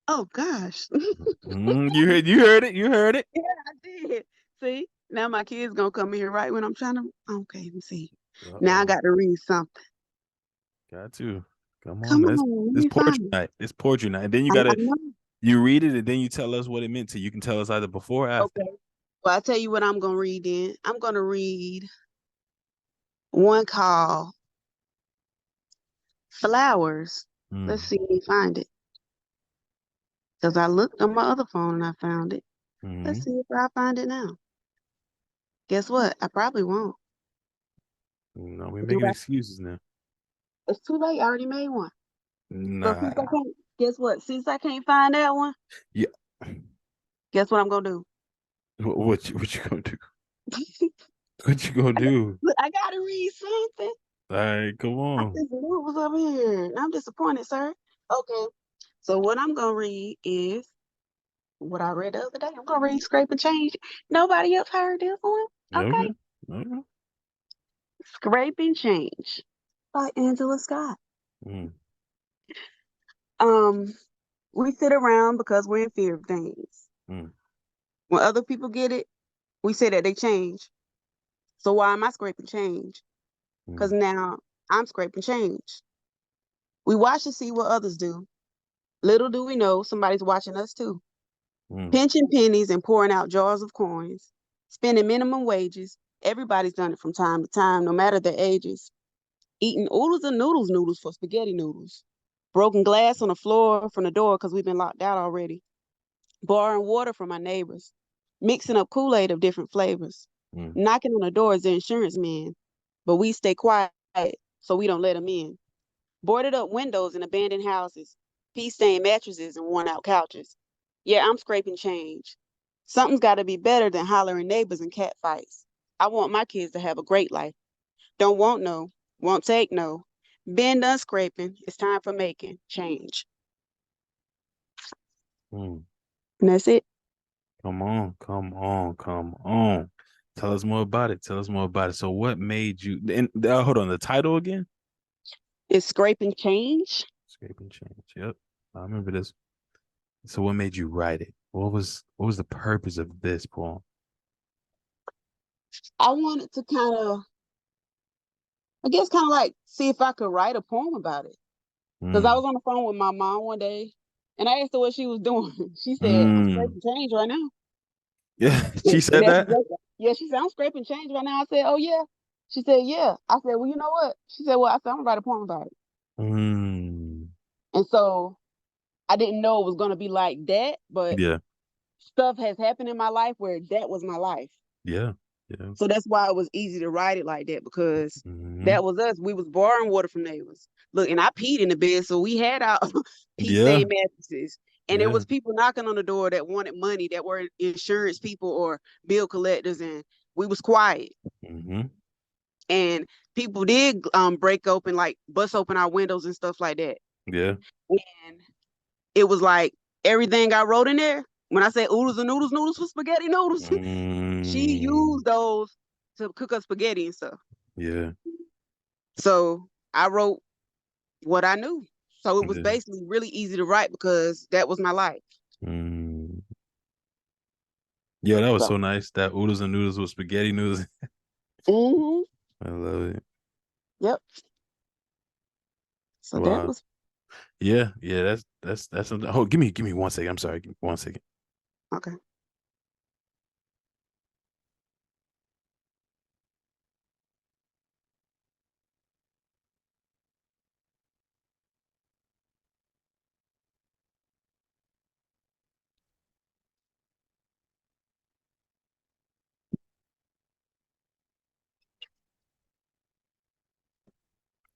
Oh gosh. You heard it. Yeah, I did. See, now my kid's gonna come in here right when I'm trying to. Okay, let me see. Now I Uh-oh. got to read something. Got to. Come on, Come man. on, let This me poetry find it. night. This poetry night. And then I know. you read it and then you tell us what it meant to you. You can tell us either before or after. Okay. Well, I tell you what I'm gonna read. Then I'm gonna read one called "Flowers." Let's Mm. see if we find it. Because I looked on my other phone and I found it. Let's Hmm. see if I find it now. Guess what? I probably won't. No, we Do making I? excuses now. It's too late. I already made one. So since I Nah. can't, guess what? Since I can't find that one, Yeah. guess what I'm gonna do? What you gonna do? What you gonna I got, do? look, I gotta read something. All right, come I on. just knew it was up here. I'm disappointed, sir. Okay. So what I'm gonna read is what I read the other day. I'm gonna read Scrape and Change. Nobody else heard this one? Okay. Okay. Okay. Scrape and Change by Angela Scott. Mm. Um, we sit around because we're in fear of things. Mm. When other people get it, we say that they change. So why am I scraping change? Because Mm. now I'm scraping change. We watch to see what others do. Little do we know somebody's watching us too. Mm. Pinching pennies and pouring out jars of coins, spending minimum wages. Everybody's done it from time to time, no matter their ages. Eating oodles and noodles for spaghetti noodles. Broken glass on the floor from the door because we've been locked out already. Borrowing water from our neighbors. Mixing up Kool-Aid of different flavors. Mm. Knocking on the door as the insurance man, but we stay quiet so we don't let them in. Boarded up windows in abandoned houses, pea stained mattresses and worn out couches. Yeah, I'm scraping change. Something's got to be better than hollering neighbors and cat fights. I want my kids to have a great life. Don't want no, won't take no. Been done scraping. It's time for making change. Mm. And that's it. Come on, come on, come on. Tell us more about it. Tell us more about it. So, what made you? And hold on, the title again? It's scraping change. Scraping change. Yep, I remember this. So, what made you write it? What was the purpose of this poem? I wanted to kind of like see if I could write a poem about it. Because I Mm. was on the phone with my mom one day and I asked her what she was doing. She said, I'm Mm. scraping change right now. Yeah, she And said that's that. exactly, yeah, she said, I'm scraping change right now. I said, oh, yeah. She said, yeah. I said, well, you know what? She said, well, I said, I'm going to write a poem about it. Mm. And so I didn't know it was going to be like that, but Yeah, stuff has happened in my life where that was my life. yeah, yeah. So that's why it was easy to write it like that because Hmm. that was us. We was borrowing water from neighbors. Look, and I peed in the bed, so we had our pee Yeah, stained mattresses. And there yeah. was people knocking on the door that wanted money, that were insurance people or bill collectors, and we was quiet. Hmm. And people did break open, like bust open our windows and stuff like that. Yeah. And it was like everything I wrote in there. When I say oodles and noodles for spaghetti noodles, she Mm. used those to cook up spaghetti and stuff. Yeah. So I wrote what I knew. So it was Yeah. basically really easy to write because that was my life. Mm. Yeah, that was So, so nice. That oodles and noodles with spaghetti noodles. hmm I love it. yep. So that Wow. was Yeah, yeah, that's something. Oh, give me 1 second. I'm sorry. Give me 1 second. okay.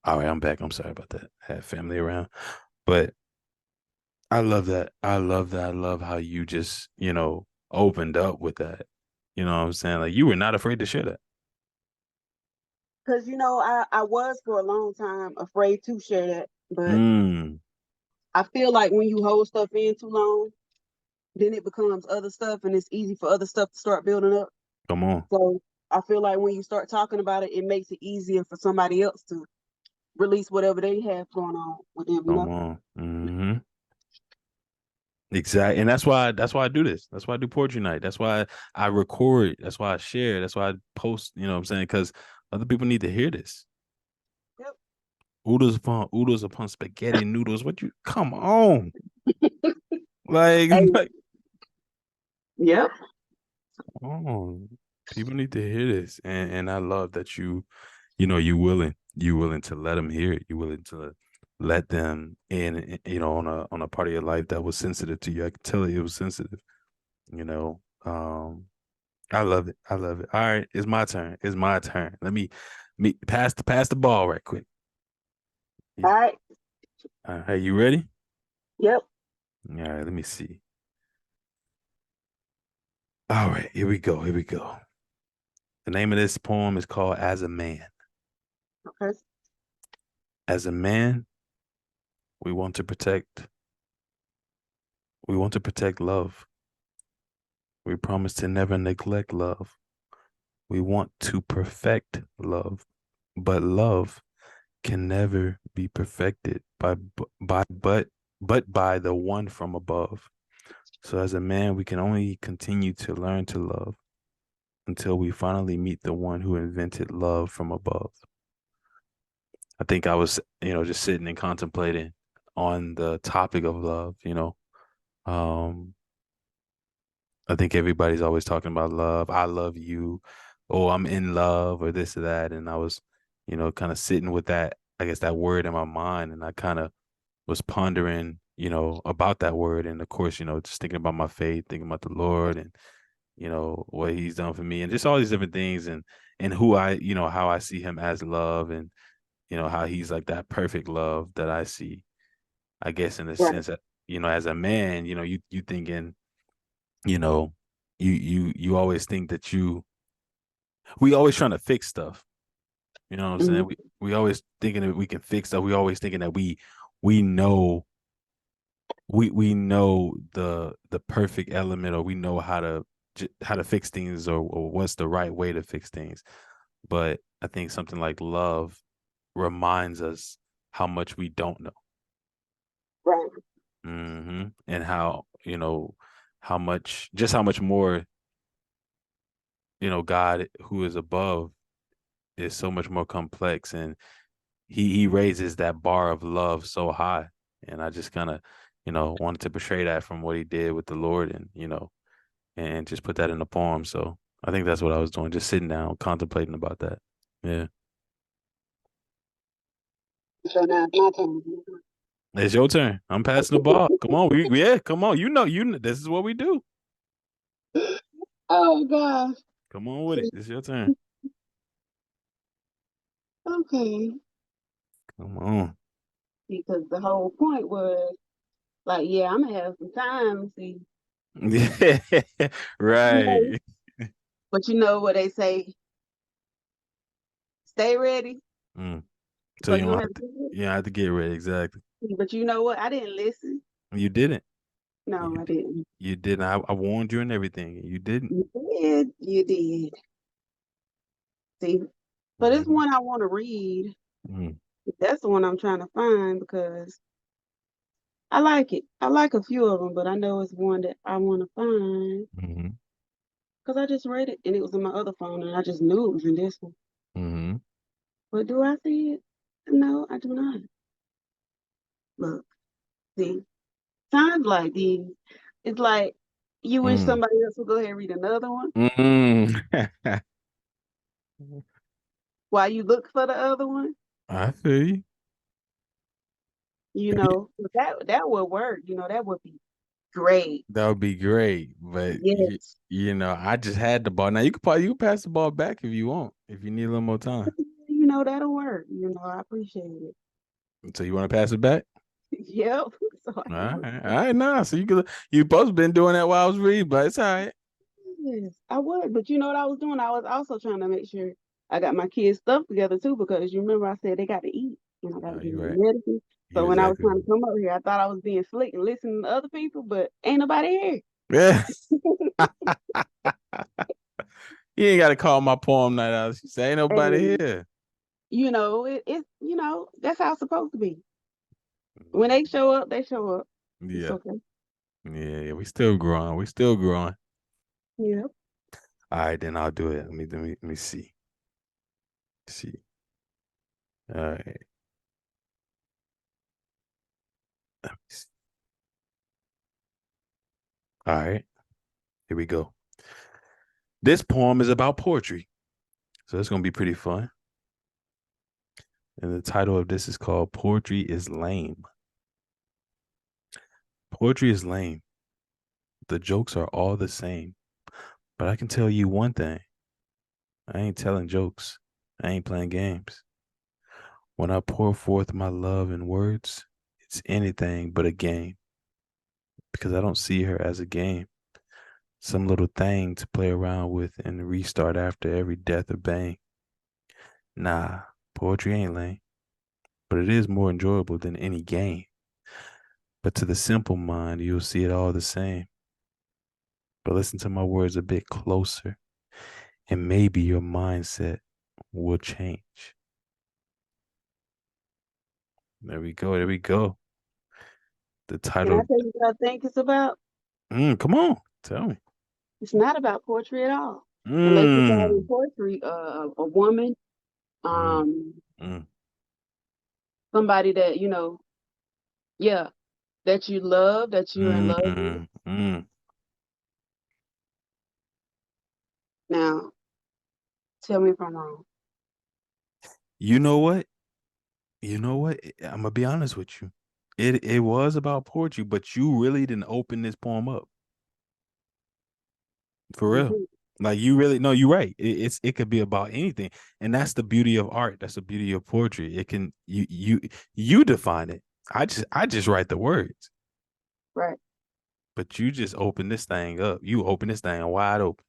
All right, I'm back. I'm sorry about that. I had family around. But I love that. I love that. I love how you just, opened up with that. You know what I'm saying? Like you were not afraid to share that. Because, I was for a long time afraid to share that. But Mm. I feel like when you hold stuff in too long, then it becomes other stuff and it's easy for other stuff to start building up. Come on. So I feel like when you start talking about it, it makes it easier for somebody else to release whatever they have going on with them, Come on. Hmm. Exactly. And that's why I do this. That's why I do poetry night. That's why I record. That's why I share. That's why I post, you know what I'm saying? Because other people need to hear this. Yep. Oodles upon spaghetti noodles. What you come on? Like, Hey, like yep. oh, people need to hear this. And I love that you willing to let them hear it. You willing to let them in, on a part of your life that was sensitive to you. I could tell it was sensitive, you know. I love it. I love it. All right, it's my turn. It's my turn. Let me pass the ball right quick. Yeah. All right. All right, you ready? Yep. All right, let me see. All right, here we go. Here we go. The name of this poem is called As a Man. Okay. As a man, we want to protect we want to protect love. We promise to never neglect love. We want to perfect love, but love can never be perfected by the one from above. So as a man, we can only continue to learn to love until we finally meet the one who invented love from above. I think I was, just sitting and contemplating on the topic of love. Um, I think everybody's always talking about love. I love you. Oh, I'm in love or this or that. And I was, kind of sitting with that, I guess that word in my mind. And I kind of was pondering, about that word. And of course, just thinking about my faith, thinking about the Lord and, what he's done for me and just all these different things and who how I see him as love and, how he's like that perfect love that I see, I guess, in the Right. sense that, as a man, you thinking, you know, you always think that we always trying to fix stuff. You know what I'm saying? Hmm. We always thinking that we can fix stuff. We always thinking that we know we know the perfect element or we know how to fix things or what's the right way to fix things. But I think something like love reminds us how much we don't know. Right. And how much more, God who is above is so much more complex and he raises that bar of love so high. And I just kind of, wanted to portray that from what he did with the Lord and, and just put that in the poem. So I think that's what I was doing, just sitting down, contemplating about that. Yeah. So now it's my turn. It's your turn. I'm passing the ball. Come on. Yeah, come on. This is what we do. Oh gosh. Come on with it. It's your turn. Okay. Come on. Because the whole point was like, yeah, I'm gonna have some time. See, Yeah. you know, Right. but you know what they say: stay ready, Mm. So so you you don't don't have have to to get ready. you don't have to get ready. Exactly. But you know what? I didn't listen. You didn't. No, You I didn't. you didn't. I warned you and everything. You didn't. You did. You did. See, so this Mm-hmm. one I want to read. Mm-hmm. That's the one I'm trying to find because I like it. I like a few of them, but I know it's one that I want to find Mm-hmm. because I just read it and it was in my other phone and I just knew it was in this one. Mm-hmm. But do I see it? No, I do not. Look, see, times like these, it's like you wish Mm. somebody else would go ahead and read another one Mm. while you look for the other one. I feel you. But that would work. That would be great. That would be great, but Yes. I just had the ball. Now you can pass the ball back if you want, if you need a little more time. That'll work. I appreciate it. So you want to pass it back? Yep. So I can work. All right, nah. So you supposed been doing that while I was reading, but it's all right. Yes, I would. But you know what I was doing? I was also trying to make sure I got my kids' stuff together too, because you remember I said they got to eat and I got to give You're them right. medicine. So You're when I was exactly trying right. to come up here, I thought I was being slick and listening to other people, but ain't nobody here. Yeah. You ain't got to call my poem night out. She say ain't nobody And here. that's how it's supposed to be. When they show up, they show up. It's Yeah. okay. Yeah, we still growing. We still growing. Yeah. All right, then I'll do it. Let me see. See. All right. Let me see. All right. Here we go. This poem is about poetry, so it's gonna be pretty fun. And the title of this is called "Poetry is Lame." Poetry is lame. The jokes are all the same. But I can tell you one thing: I ain't telling jokes. I ain't playing games. When I pour forth my love in words, it's anything but a game because I don't see her as a game, some little thing to play around with and restart after every death or bang. Nah, poetry ain't lame, but it is more enjoyable than any game. But to the simple mind, you'll see it all the same. But listen to my words a bit closer, and maybe your mindset will change. There we go. There we go. The Can I title. tell you what I think it's about? Come on, tell me. It's not about poetry at all. Unless you're calling Mm, poetry a woman, mm, um, mm, somebody that, yeah, that you love, that you're in love with. mm, mm. Now, tell me if I'm wrong. You know what? You know what? I'm gonna be honest with you. It was about poetry, but you really didn't open this poem up for real. Hmm. Like you really no, you're right. It could be about anything, and that's the beauty of art. That's the beauty of poetry. It can you define it. I just write the words, Right. but you just open this thing up. You open this thing wide open.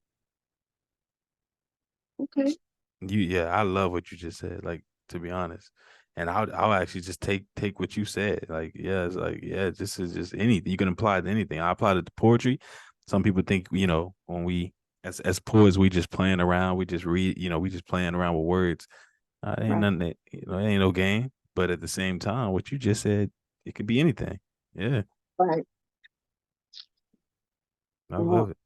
Okay. Yeah, I love what you just said. Like to be honest, and I'll actually just take what you said. Like yeah, it's like yeah, this is just anything you can apply it to anything. I applied it to poetry. Some people think when we as poets we just playing around, we just read, we just playing around with words. Ain't Right. nothing that it ain't no game. But at the same time, what you just said, it could be anything. Yeah, Right. I Well, love it.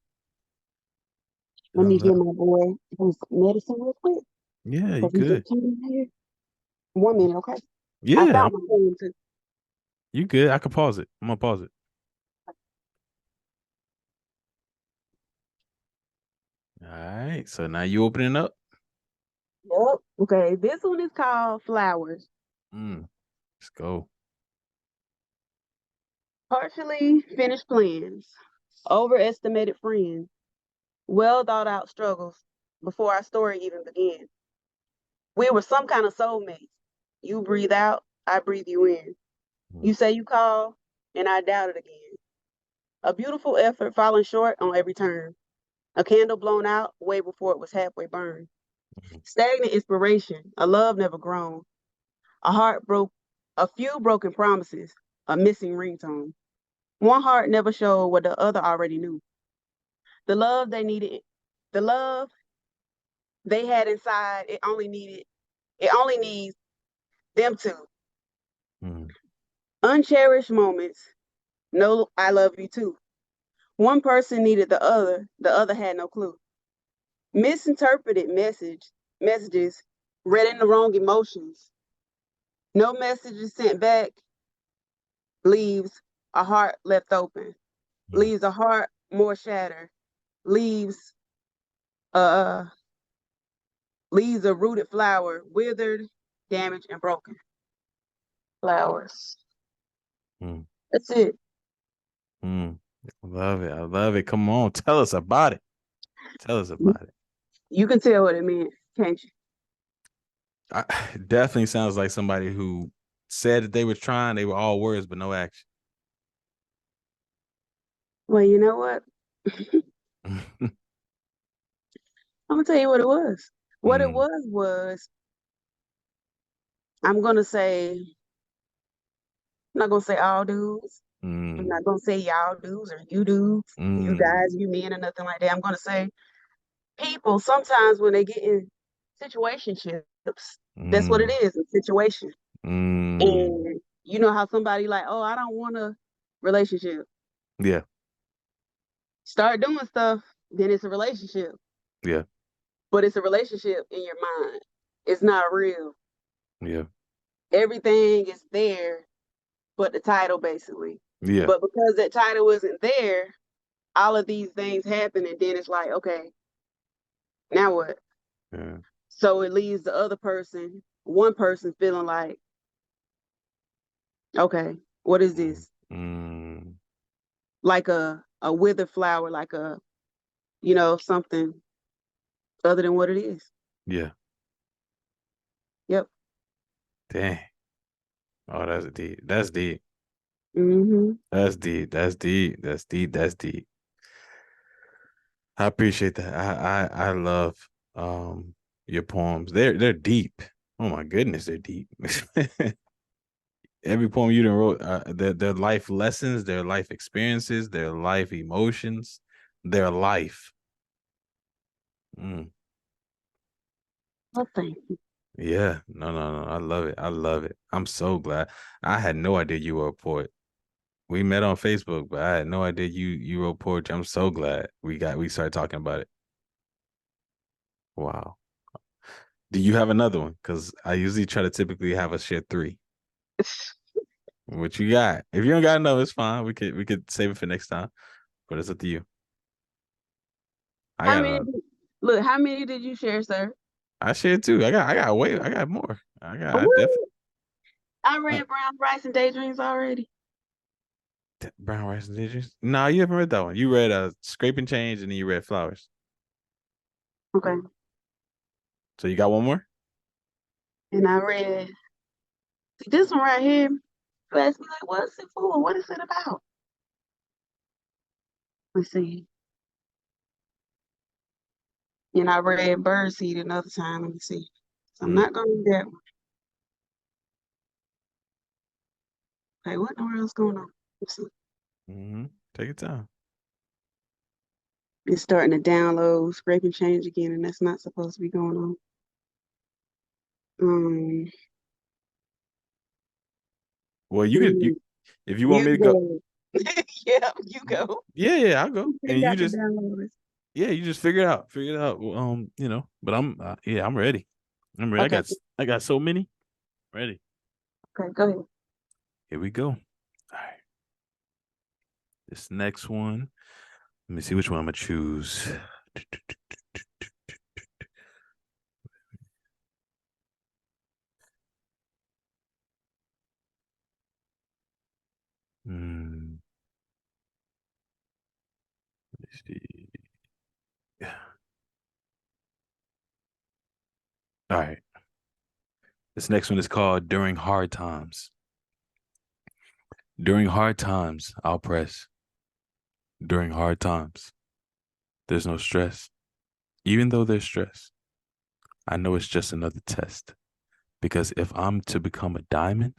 I let me love. give my boy his medicine real quick Yeah, you because he good. just came in here. 1 minute, okay? I Yeah, found my phone too. you good. I can pause it. I'm gonna pause it. All right. So now you opening up. Yep. Okay, this one is called Flowers. Mm, let's go. Partially finished plans, overestimated friends, well thought out struggles before our story even began. We were some kind of soulmates. You breathe out, I breathe you in. Mm, You say you call, and I doubt it again. A beautiful effort falling short on every turn. A candle blown out way before it was halfway burned. mm, Stagnant inspiration, a love never grown. A heart broke, a few broken promises, a missing ringtone. One heart never showed what the other already knew. The love they needed, the love they had inside, it only needs them two. mm, Uncherished moments, no, I love you too. One person needed the other had no clue. Misinterpreted messages, read in the wrong emotions. No messages sent back leaves a heart left open, mm, leaves a heart more shattered, leaves uh leaves a rooted flower, withered, damaged, and broken. Flowers. mm, That's it. mm. I love it. I love it. Come on, tell us about it. Tell us about it. You can tell what it meant, can't you? I, definitely sounds like somebody who said that they were trying. They were all words, but no action. Well, you know what? I'm gonna tell you what it was. What it mm, was I'm gonna say, I'm not gonna say all dudes. I'm mm, not gonna say y'all dudes or you dudes, you mm, guys, you men, or nothing like that. I'm gonna say people sometimes when they get in situationships, that's what it mm, is, a situation. mm. And you know how somebody like, oh, I don't want a relationship. Yeah. Start doing stuff, then it's a relationship. Yeah. But it's a relationship in your mind. It's not real. Yeah. Everything is there, but the title basically. Yeah. But because that title isn't there, all of these things happen, and then it's like, okay, now what? Yeah. So it leaves the other person, one person, feeling like, okay, what is Mm. this? Mm. Like a withered flower, like something other than what it is. Yeah. Yep. Dang. Oh, that's deep. That's deep. Mm-hmm. That's deep. That's deep. That's deep. That's deep. I appreciate that. I love your poems. They're deep. Oh my goodness, they're deep. Every poem you done wrote, their life lessons, their life experiences, their life emotions, their life. Mm. Well, thank you. Yeah, no. I love it. I love it. I'm so glad. I had no idea you were a poet. We met on Facebook, but I had no idea you wrote poetry. I'm so glad we started talking about it. Wow. Do you have another one? Because I usually try to typically have us share three. What you got? If you don't got another, it's fine. We could save it for next time. But it's up to you. I How got many? another. Look, how many did you share, sir? I share too. I got more. I definitely What? I read Brown Rice and Daydreams already. Brown Rice and Digits. No, you haven't read that one. You read Scraping Change and then you read Flowers. Okay. So you got one more? And I read this one right here. You asked me like, what's it for? What is it about? Let's see. And I read Birdseed another time. Let me see. So I'm Mm. not gonna read that one. Okay, what in the world's going on? Let's see. Mm-hmm. Take your time. It's starting to download, scrape and change again, and that's not supposed to be going on. Um, Well, you could you mm, if you want me you to go. go. Yeah, you go. Yeah, I'll go. They And you got the just downloaders. yeah, you just figure it out. Figure it out. Well, but yeah, I'm ready. I'm ready. Okay, I got so many. Ready. okay, go ahead. Here we go. All right. This next one. Let me see which one I'm gonna choose. Hmm. Let me see. All right. This next one is called During Hard Times. During hard times, I'll press. During hard times, there's no stress. Even though there's stress, I know it's just another test. Because if I'm to become a diamond,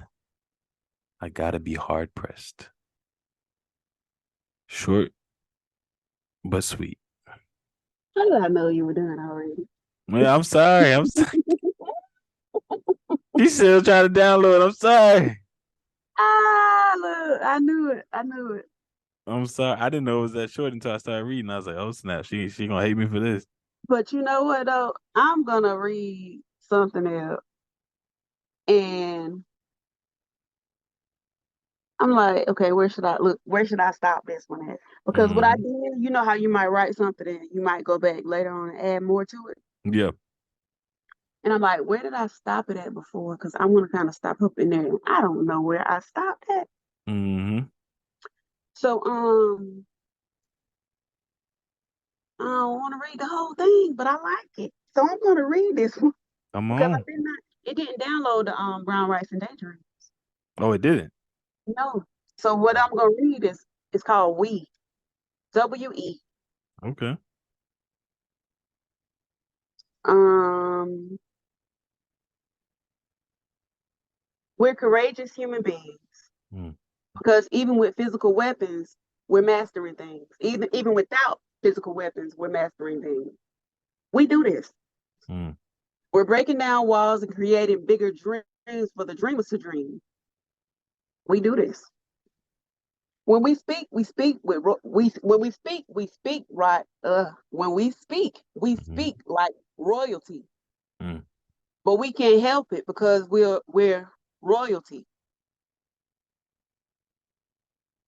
I gotta be hard pressed. Short but sweet. How did I know you were done already? Man, I'm sorry. I'm sorry. She's still trying to download. I'm sorry. Ah, look, I knew it. I knew it. I'm sorry. I didn't know it was that short until I started reading. I was like, oh snap, she gonna hate me for this. But you know what though? I'm gonna read something else. And I'm like, okay, where should I look? Where should I stop this one at? Because what I Hmm. did, you know how you might write something and you might go back later on and add more to it. Yeah. And I'm like, where did I stop it at before? Because I want to kind of stop up in there. And I don't know where I stopped at. Hmm. So I don't want to read the whole thing, but I like it. So I'm gonna read this one Come because I on. did not it didn't download the brown rice and daydream. Oh, it didn't. No. So what I'm gonna read is it's called We. WE. Okay. Um, we're courageous human beings Mm, because even with physical weapons, we're mastering things. Even without physical weapons, we're mastering things. We do this. mm, We're breaking down walls and creating bigger dreams for the dreamers to dream. We do this. When we speak, we speak with we when we speak right. When we Mm-hmm. speak like royalty, Mm-hmm. but we can't help it because we're royalty.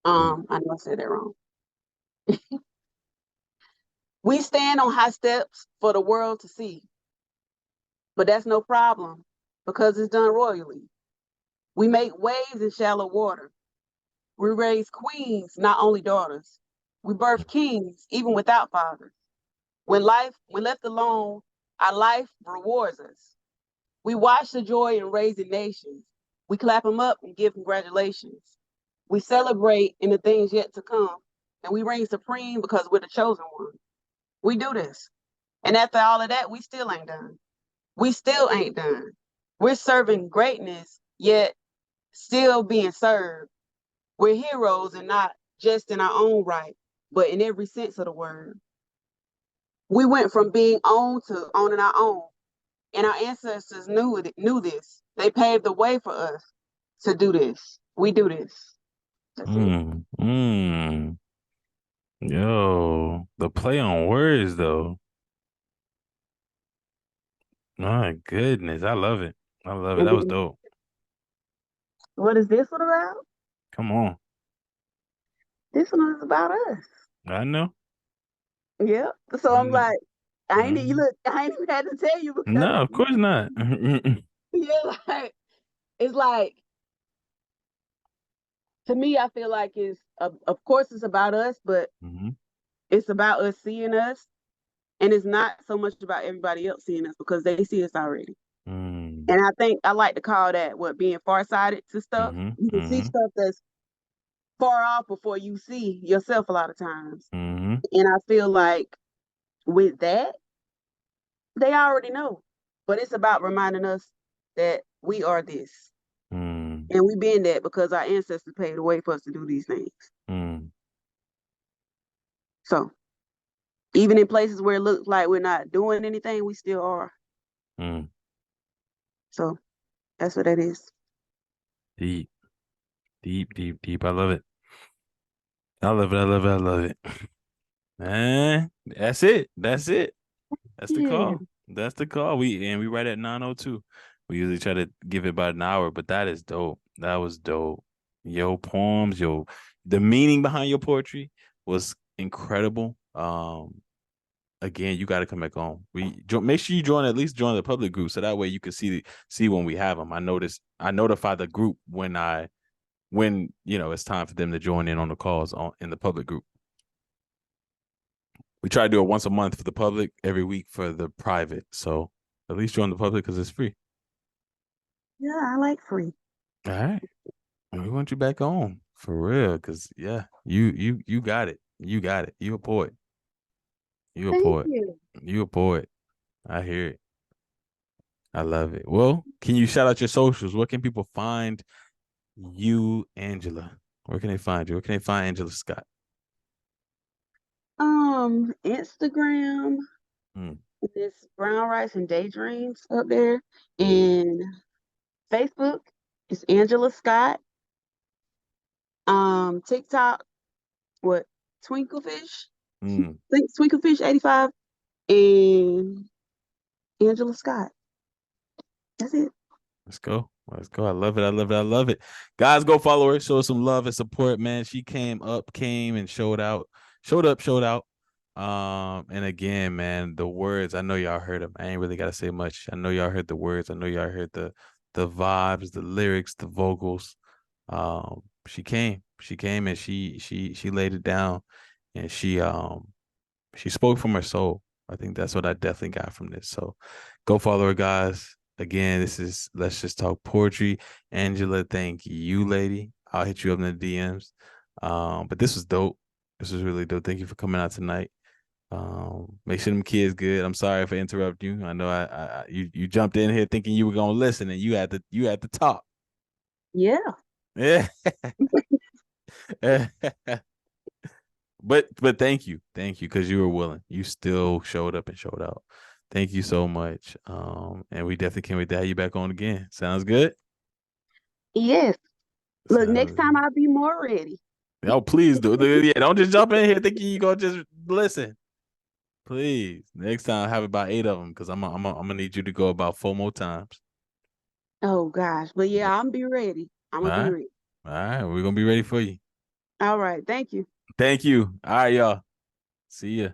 I know I said that wrong. We stand on high steps for the world to see, but that's no problem because it's done royally. We make waves in shallow water. We raise queens, not only daughters. We birth kings even without fathers. When left alone, our life rewards us. We watch the joy in raising nations. We clap them up and give congratulations. We celebrate in the things yet to come, and we reign supreme because we're the chosen one. We do this. And after all of that, we still ain't done. We still ain't done. We're serving greatness, yet still being served. We're heroes and not just in our own right, but in every sense of the word. We went from being owned to owning our own. And our ancestors knew this. They paved the way for us to do this. We do this. That's it. Mm, mm. Yo, the play on words though. My goodness, I love it. I love it. And That was then, dope. what is this one about? Come on. This one is about us. I know. Yep. So I I'm know. like, Mhm. I ain't even had to tell you because No, of course not. yeah, like it's like to me, I feel like of course it's about us, but Hmm. it's about us seeing us, and it's not so much about everybody else seeing us because they see us already. Mm. And I think I like to call that what being farsighted to stuff. Hmm. You can see Hmm. stuff that's far off before you see yourself a lot of times. Hmm. And I feel like with that, they already know. But it's about reminding us that we are this. Mm. And we been that because our ancestors paved the way for us to do these things. Mm. So even in places where it looks like we're not doing anything, we still are. Mm. So that's what that is. Deep, deep, deep, deep. I love it. I love it. I love it. I love it. Man, that's it. That's it. That's the Yeah. call. That's the call. We right at 9:02. We usually try to give it about an hour, but that is dope. That was dope. Yo, poems, the meaning behind your poetry was incredible. Again, you got to come back on. Make sure you at least join the public group, so that way you can see when we have them. I notify the group when it's time for them to join in on the calls in the public group. We try to do it once a month for the public, every week for the private. So at least join the public because it's free. Yeah, I like free. All right. And we want you back on for real. Cause yeah, you got it. You got it. You a poet. You a Thank poet. you. You a poet. I hear it. I love it. Well, can you shout out your socials? Where can people find you, Angela? Where can they find you? Where can they find Angela Scott? Instagram, Mm, this brown rice and daydreams up there, and Facebook is Angela Scott. TikTok, what Twinklefish? mm. Think Twinklefish 85 and Angela Scott. That's it. Let's go. Let's go. I love it. I love it. I love it. Guys, go follow her. Show her some love and support, man. She came and showed out, showed out. And again, man, the words, I know y'all heard them. I ain't really gotta say much. I know y'all heard the words. I know y'all heard the vibes, the lyrics, the vocals. She came and she laid it down and she spoke from her soul. I think that's what I definitely got from this. So go follow her, guys. Again, this is Let's Just Talk Poetry. Angela, thank you, lady. I'll hit you up in the DMs. But this was dope. This was really dope. Thank you for coming out tonight. Make sure them kids good. I'm sorry if I interrupt you. I know you jumped in here thinking you were gonna listen and you had to talk. Yeah. Yeah. But thank you because you were willing. You still showed up and showed out. Thank you so much. And we definitely can't wait to have you back on again. Sounds good. Yes. Look, next Sounds time good. I'll be more ready. Oh, please do. Yeah, don't just jump in here thinking you gonna just listen. Please, next time have about 8 of them because I'm gonna need you to go about 4 more times. Oh gosh. But yeah, I'm be ready. I'm All gonna be right, ready. all right, we're gonna be ready for you. All right. Thank you. Thank you. All right, y'all. See ya.